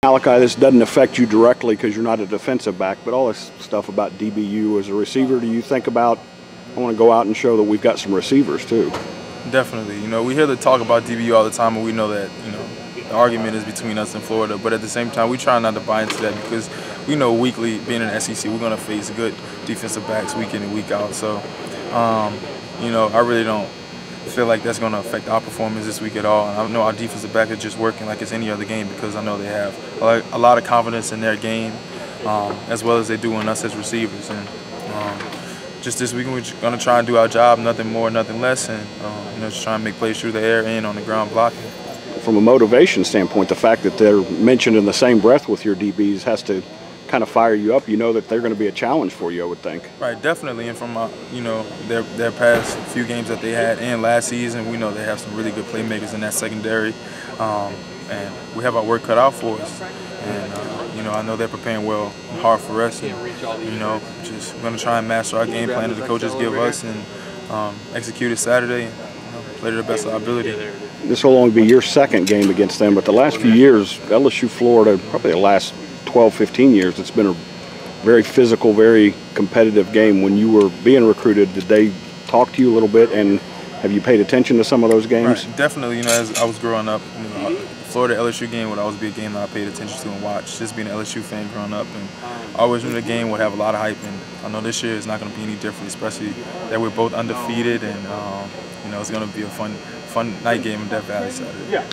Malachi, this doesn't affect you directly because you're not a defensive back, but all this stuff about DBU as a receiver, do you think about, I want to go out and show that we've got some receivers too? Definitely. You know, we hear the talk about DBU all the time, and we know that, you know, the argument is between us and Florida, but at the same time, we try not to buy into that because we know weekly, being in the SEC, we're going to face good defensive backs week in and week out. So, you know, I really don't feel like that's going to affect our performance this week at all. And I know our defensive back is just working like it's any other game because I know they have a lot of confidence in their game, as well as they do in us as receivers. And just this week, we're going to try and do our job, nothing more, nothing less, and you know, just try and make plays through the air and on the ground blocking. From a motivation standpoint, the fact that they're mentioned in the same breath with your DBs has to kind of fire you up. You know that they're going to be a challenge for you, I would think. Right, definitely. And from you know, their past few games that they had and last season, we know they have some really good playmakers in that secondary, and we have our work cut out for us. And you know, I know they're preparing well and hard for us. And you know, just going to try and master our game plan that the coaches give us and execute it Saturday and play to the best of our ability. This will only be your second game against them, but the last few years, LSU, Florida, probably the last 12, 15 years, it's been a very physical, very competitive game. When you were being recruited, did they talk to you a little bit, and have you paid attention to some of those games? Right, definitely. You know, as I was growing up, you know, Florida LSU game would always be a game that I paid attention to and watched. Just being an LSU fan growing up, and I always knew the game would have a lot of hype, and I know this year is not going to be any different, especially that we're both undefeated, and you know, it's going to be a fun night game in Death Valley Saturday.